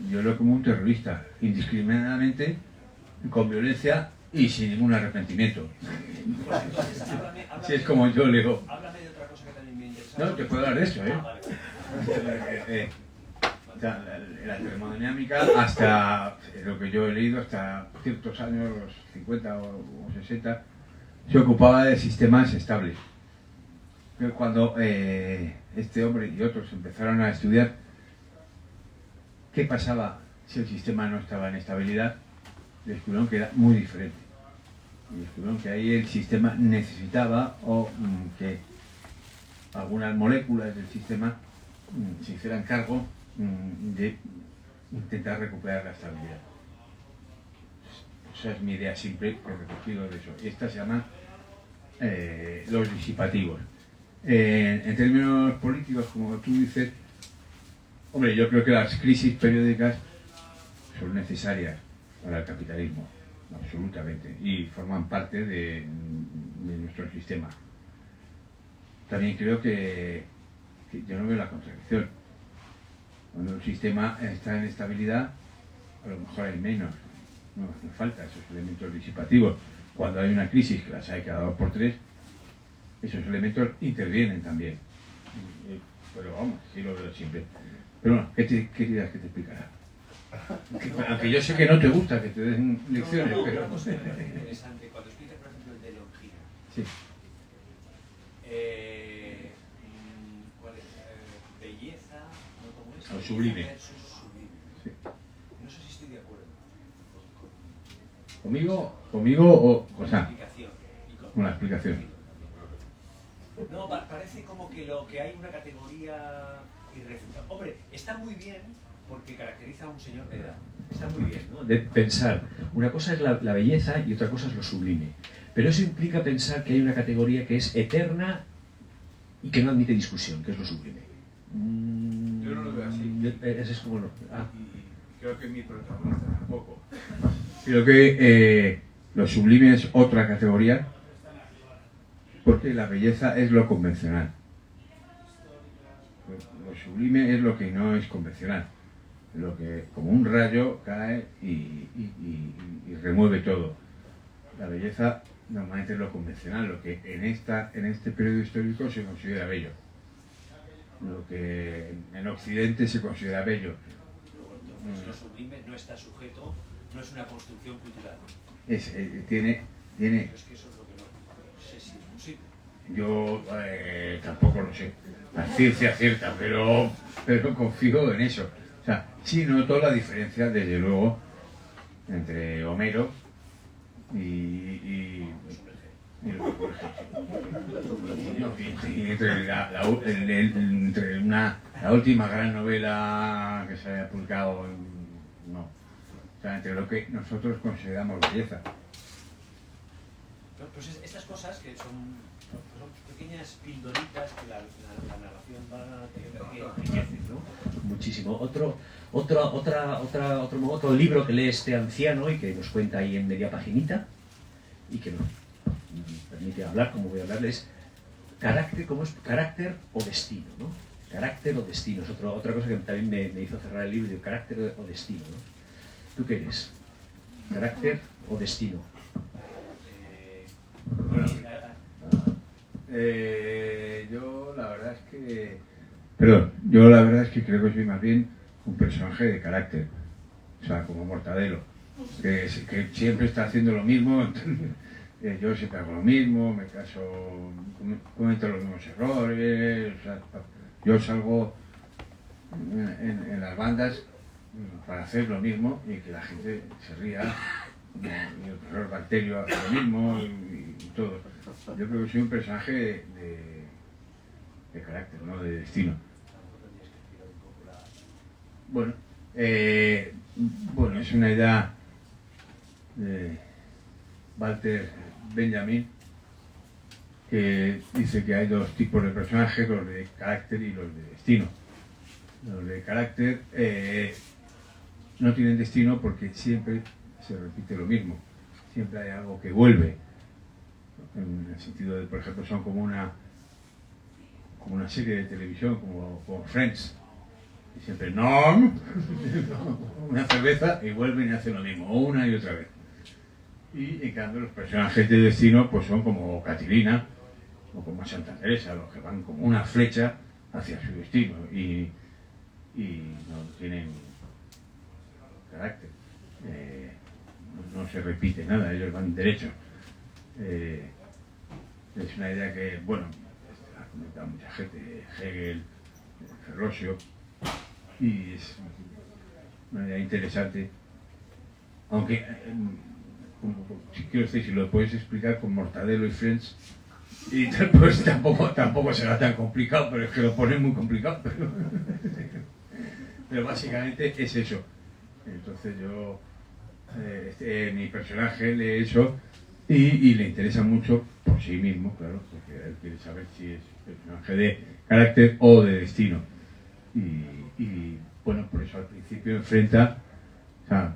yo leo como un terrorista, indiscriminadamente, con violencia y sin ningún arrepentimiento. Si es como yo leo. Háblame de otra cosa que también me interesa. No, te puedo hablar de eso, ¿eh? La termodinámica, hasta lo que yo he leído, hasta ciertos años, los 50 o 60, se ocupaba de sistemas estables. Pero cuando este hombre y otros empezaron a estudiar qué pasaba si el sistema no estaba en estabilidad, descubrieron que era muy diferente. Y descubrieron que ahí el sistema necesitaba que algunas moléculas del sistema se hicieran cargo de intentar recuperar la estabilidad. Esa es mi idea simple que he recogido de eso. Esta se llama los disipativos. En términos políticos, como tú dices, hombre, yo creo que las crisis periódicas son necesarias para el capitalismo, absolutamente, y forman parte de nuestro sistema. También creo que yo no veo la contradicción. Cuando el sistema está en estabilidad, a lo mejor hay menos, no falta esos elementos disipativos. Cuando hay una crisis, que las hay cada 2 por 3, esos elementos intervienen también. Pero vamos, sí lo veo siempre. Pero bueno, ¿qué querías que te explicara? Aunque yo sé que no te gusta que te den lecciones, pero... Una cosa interesante, cuando explicas, por ejemplo, el de Longino. Sí. ¿Cuál es? Belleza, ¿no? ¿Cómo es? O sublime. Sublime. Sí. No sé si estoy de acuerdo ¿Conmigo o sea, explicación. con la explicación? No, parece como que hay una categoría irrefutable. Hombre, está muy bien porque caracteriza a un señor de edad. Está muy bien, ¿no? De pensar, una cosa es la belleza y otra cosa es lo sublime. Pero eso implica pensar que hay una categoría que es eterna y que no admite discusión, que es lo sublime. Yo no lo veo así. Ese es como lo... Y creo que mi protagonista tampoco. Creo que lo sublime es otra categoría, porque la belleza es lo convencional. Lo sublime es lo que no es convencional, lo que como un rayo cae y remueve todo. La belleza normalmente es lo convencional, lo que en este periodo histórico se considera bello, lo que en Occidente se considera bello. Lo sublime no está sujeto, no es una construcción cultural. Tiene Pero es que eso es lo que no sé si es posible. Yo tampoco lo sé, la ciencia cierta, pero confío en eso. O sea, sí noto la diferencia, desde luego, entre Homero y entre la última gran novela que se haya publicado, no. O sea, entre lo que nosotros consideramos belleza. Pues estas cosas que son pequeñas pildoritas que la narración va a enriquecer, ¿no? Muchísimo. Otro libro que lee este anciano y que nos cuenta ahí en media paginita y que nos permite hablar, como voy a hablarles, carácter, ¿cómo es? Carácter o destino, ¿no? Carácter o destino es otra cosa que también me hizo cerrar el libro, de carácter o destino, ¿no? ¿Tú qué eres? ¿Carácter o destino? Bueno, yo la verdad es que... Perdón, yo la verdad es que creo que soy más bien un personaje de carácter, o sea, como Mortadelo, que siempre está haciendo lo mismo. Yo siempre hago lo mismo, me caso, cometo los mismos errores, o sea, yo salgo en las bandas para hacer lo mismo y que la gente se ría, y el profesor Bacterio hace lo mismo y todo. Yo creo que soy un personaje de carácter, no de destino. Bueno, es una idea de Walter Benjamin, que dice que hay dos tipos de personajes, los de carácter y los de destino. Los de carácter no tienen destino porque siempre se repite lo mismo, siempre hay algo que vuelve, en el sentido de, por ejemplo, son como una serie de televisión, como Friends, y siempre Norm, una cerveza, y vuelven y hacen lo mismo, una y otra vez. Y en cambio los personajes de destino pues son como Catilina o como Santa Teresa, los que van como una flecha hacia su destino y no tienen carácter, no se repite nada, ellos van derecho. Es una idea que, bueno, ha comentado mucha gente, Hegel, Ferrosio, y es una idea interesante, aunque si lo puedes explicar con Mortadelo y Friends y pues tampoco será tan complicado, pero es que lo ponen muy complicado, pero básicamente es eso. Entonces yo mi personaje lee eso y le interesa mucho por sí mismo, claro, porque él quiere saber si es personaje de carácter o de destino, y bueno, por eso al principio presenta a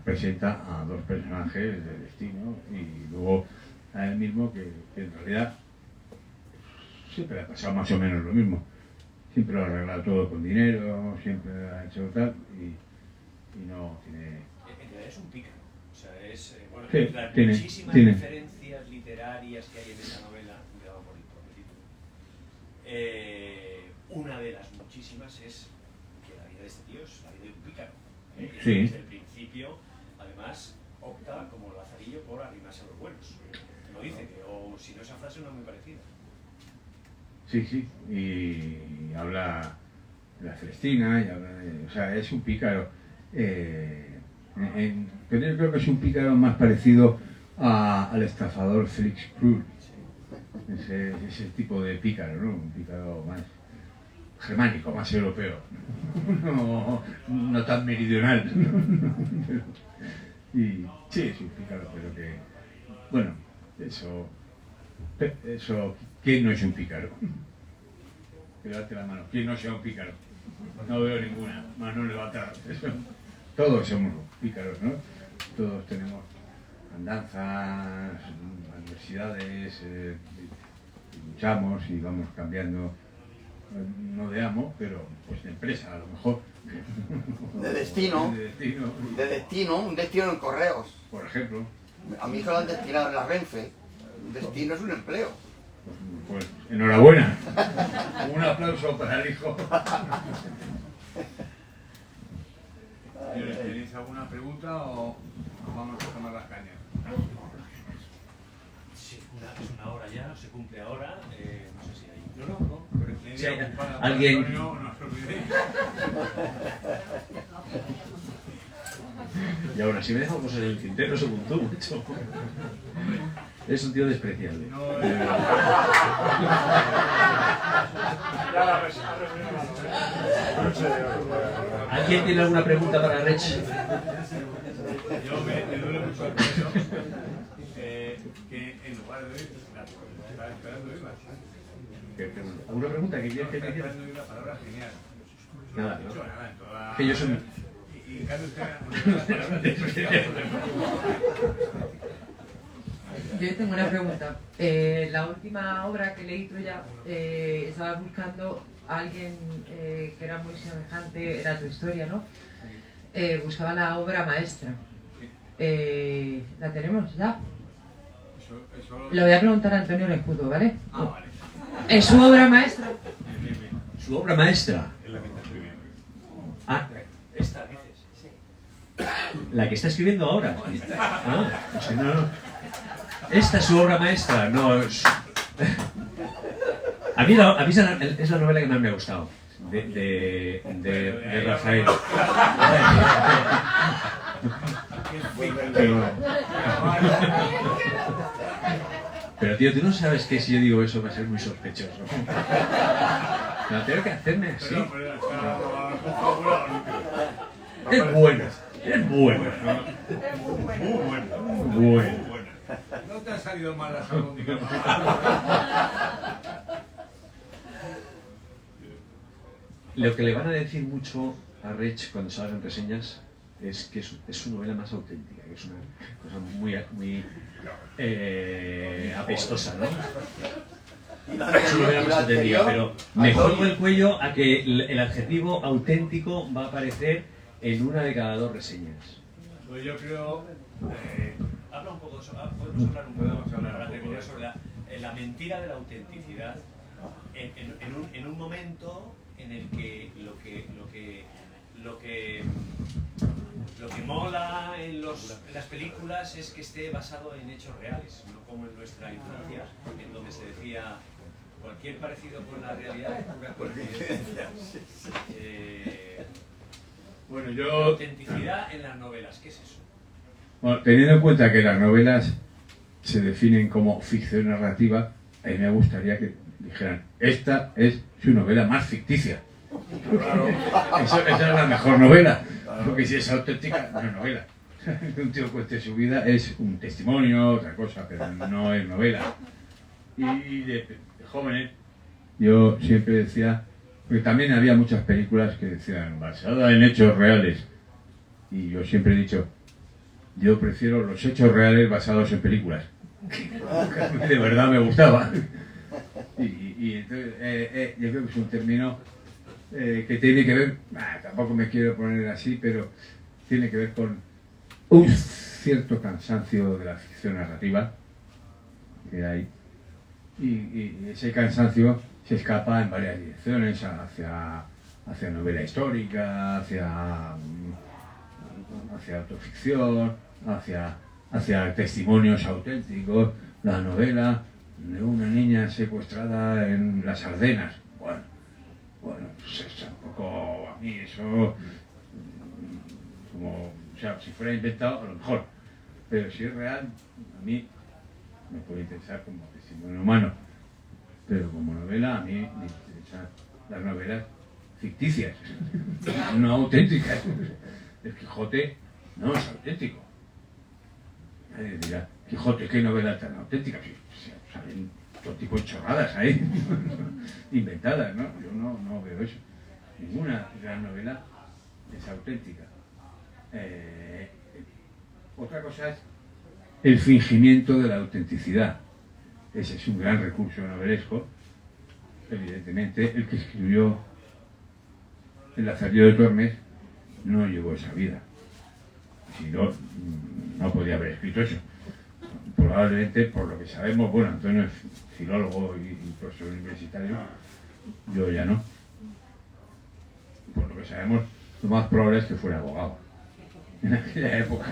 dos personajes de destino y luego a él mismo que en realidad siempre ha pasado más o menos lo mismo, siempre lo ha arreglado todo con dinero, siempre ha hecho tal y no tiene... En realidad es un pícaro, o sea, es bueno, Sí, las tiene muchísimas referencias literarias que hay en esa novela, cuidado por el título, una de las muchísimas es que la vida de este tío es la vida de un pícaro. Sí. Desde el principio, además, opta como Lazarillo por arrimarse a los buenos. Lo dice, o si no, esa frase no es muy parecida. Sí, y habla de la Celestina, y habla de, o sea, es un pícaro. Pero yo creo que es un pícaro más parecido al estafador Felix Krull. Ese tipo de pícaro, ¿no? Un pícaro más germánico, más europeo, no tan meridional. Y sí, es un pícaro, pero que, bueno, eso, ¿quién no es un pícaro? Levante la mano, ¿quién no sea un pícaro? No veo ninguna mano levantada. Todos somos pícaros, ¿no? Todos tenemos andanzas, adversidades, luchamos y vamos cambiando, no de amo, pero pues de empresa a lo mejor. De destino. De destino. Un destino en correos. Por ejemplo. A mi hijo lo han destinado en la Renfe. Un destino es un empleo. Pues enhorabuena. Un aplauso para el hijo. ¿Tenéis alguna pregunta o vamos a tomar las cañas? Sí, es una hora ya, se cumple ahora, no sé si hay... No, pero si hay alguien... No os olvidéis. Y ahora, si me dejo cosas en el tintero, se montó mucho. Es un tío despreciable. ¿Alguien tiene alguna pregunta para Rech? Yo me duele mucho el peso que en lugar de oír, estaba esperando oírla. ¿Alguna pregunta que quieres que te Estaba diga? esperando oír la palabra genial. Nada, No he dicho nada en toda... que yo soy... Y en cambio usted la palabra despreciable. Yo tengo una pregunta. La última obra que leí tuya, estabas buscando a alguien que era muy semejante, era tu historia, ¿no? Buscaba la obra maestra. ¿La tenemos ya? Eso... Le voy a preguntar a Antonio Lejudo, ¿vale? Ah, vale. ¿Es su obra maestra? ¿Su obra maestra? Es la que está escribiendo. Ah, Esta, dices. la que está escribiendo ahora. Ah, pues no. Esta es su obra maestra, no es... A mí es la novela que más me ha gustado, de Rafael. Pero tío, tú no sabes que si yo digo eso va a ser muy sospechoso. No, tengo que hacerme así. Es buena, es buena. Muy buena. No te ha salido mal la albóndigas. Lo que le van a decir mucho a Rech cuando salgan reseñas es que es su novela más auténtica, que es una cosa muy apestosa, ¿no? Es su novela más auténtica, pero me juego el cuello a que el adjetivo auténtico va a aparecer en una de cada dos reseñas. Pues yo creo... Habla un poco, podemos hablar para terminar sobre la mentira de la autenticidad en un momento en el que lo que mola en las películas es que esté basado en hechos reales, no como en nuestra infancia, en donde se decía cualquier parecido con la realidad es pura coincidencia. Bueno, La yo... autenticidad en las novelas, ¿qué es eso? Bueno, teniendo en cuenta que las novelas se definen como ficción narrativa, a mí me gustaría que dijeran, esta es su novela más ficticia. Claro. Esa es la mejor novela, porque si es auténtica, no es novela. Que un tío cuente su vida es un testimonio, otra cosa, pero no es novela. Y de jóvenes, yo siempre decía, porque también había muchas películas que decían, basada en hechos reales. Y yo siempre he dicho, yo prefiero los hechos reales basados en películas. De verdad me gustaba. Y entonces, yo creo que es un término que tiene que ver, tampoco me quiero poner así, pero tiene que ver con un cierto cansancio de la ficción narrativa que hay. Y ese cansancio se escapa en varias direcciones, hacia novela histórica, hacia autoficción, hacia testimonios auténticos, la novela de una niña secuestrada en las Ardenas. Bueno, pues tampoco a mí eso, como, o sea, si fuera inventado, a lo mejor, pero si es real, a mí me puede interesar como testimonio humano, pero como novela a mí me interesa las novelas ficticias, no auténticas. El Quijote no es auténtico. Nadie dirá, Quijote, ¿qué novela tan auténtica? Sí, salen todo tipo de chorradas ahí, inventadas, ¿no? Yo no veo eso. Ninguna gran novela es auténtica. Otra cosa es el fingimiento de la autenticidad. Ese es un gran recurso novelesco. Evidentemente, el que escribió El Lazarillo de Tormes no llevó esa vida. Si no, no podía haber escrito eso. Probablemente, por lo que sabemos, bueno, Antonio es filólogo y profesor universitario, yo ya no. Por lo que sabemos, lo más probable es que fuera abogado en aquella época.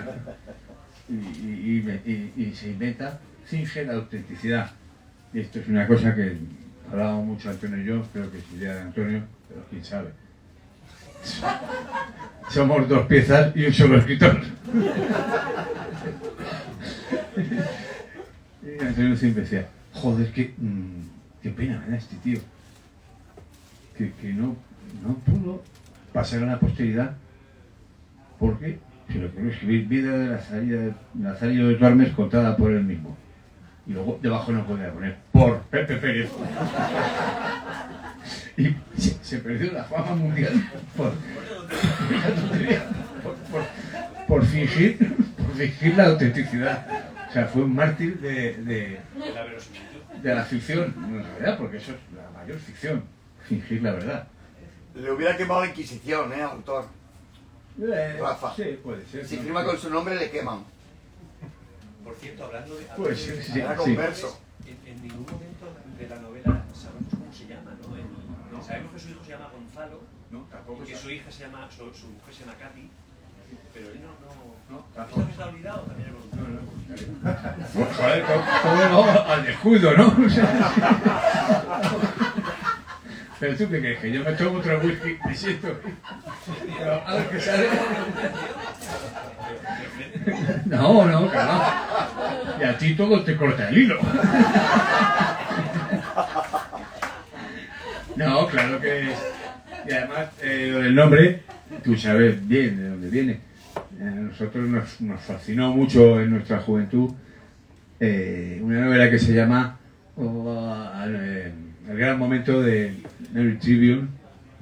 Y se inventa, finge la autenticidad. Y esto es una cosa que hablábamos mucho Antonio y yo, creo que es idea de Antonio, pero quién sabe. Somos dos piezas y un solo escritor. Y Antonio siempre decía, joder, qué pena me da este tío. Que no pudo pasar a la posteridad porque se le ocurrió escribir Vida de Lazarillo de Tormes contada por él mismo. Y luego debajo no podía poner por Pepe Pérez. Y se perdió la fama mundial por fingir la autenticidad. O sea, fue un mártir de la ficción, en realidad, porque eso es la mayor ficción, fingir la verdad. Le hubiera quemado la Inquisición, al autor. Rafa. Sí, puede ser. Si firma con su nombre, le queman. Por cierto, hablando de... Pues sí, Era converso. En ningún momento de la novela sabemos cómo se llama, ¿no? Sabemos que su hijo se llama Gonzalo, No, tampoco. y que su hija se llama, su mujer se llama Katy, pero él no. Tampoco. ¿Esto que está olvidado también es voluntario? Joder, ¿cómo no? Al descuido, ¿no? Pero tú qué crees, que yo me tomo otro whisky y siento. Pero a ver qué sale. No, claro. Y a ti todo te corta el hilo. No, claro que es. Y además, lo del nombre, tú sabes bien de dónde viene. A nosotros nos fascinó mucho en nuestra juventud una novela que se llama El gran momento de Mary Tribune,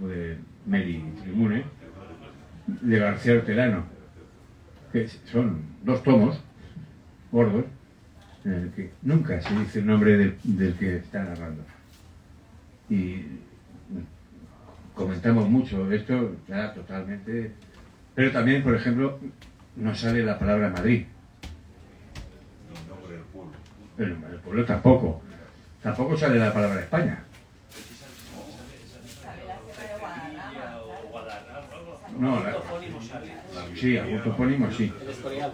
o de Mary Tribune, de García Hortelano, que son 2 tomos gordos en el que nunca se dice el nombre del que está narrando. Y comentamos mucho esto, ya totalmente. Pero también, por ejemplo, no sale la palabra Madrid. El nombre del pueblo tampoco. Tampoco sale la palabra España. No, sí, algún topónimo sí.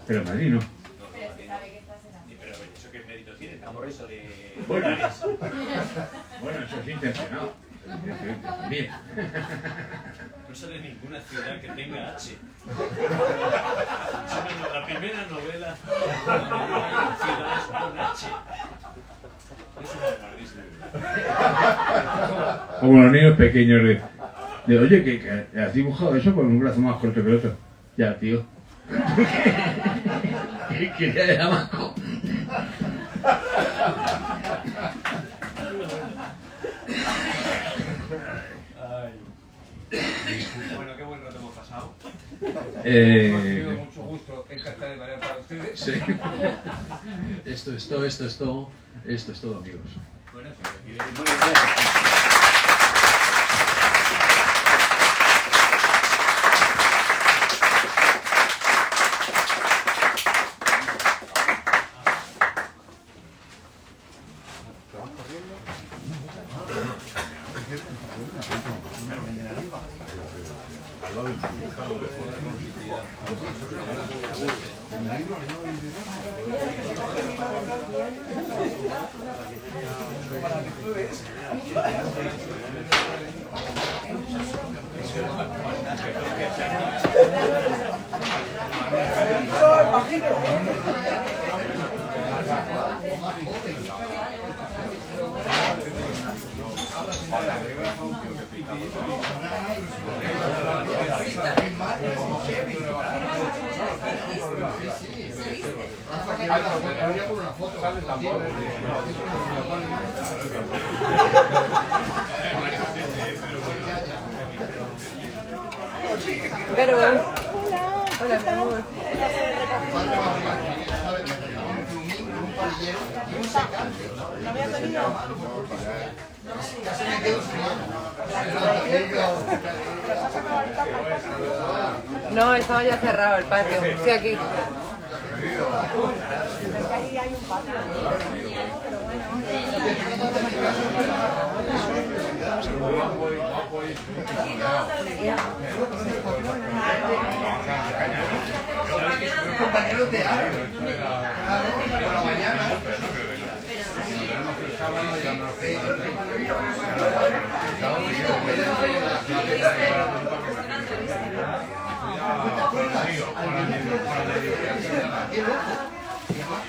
Pero Madrid no. Pero ¿eso qué mérito tiene? Estamos eso de... Bueno, eso es intencionado. Bien. No sale ninguna ciudad que tenga H. La primera novela de ciudades con H. Es un barbarismo. Como los niños pequeños de oye, que has dibujado eso con un brazo más corto que el otro. Ya, tío. Que ya era maco. Bueno, qué buen rato hemos pasado. Mucho gusto, encantado de variar para ustedes. Sí. Esto es todo, amigos. Bueno, Muy bien. Pero, hola, mi amor. No, estaba ya cerrado el patio. Estoy aquí. Compañeros de arte. Por la mañana.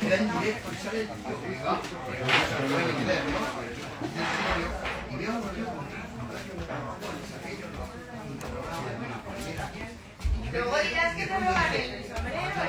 Era en directo, ¿sabes? Luego dirás que te lo gané, hombre.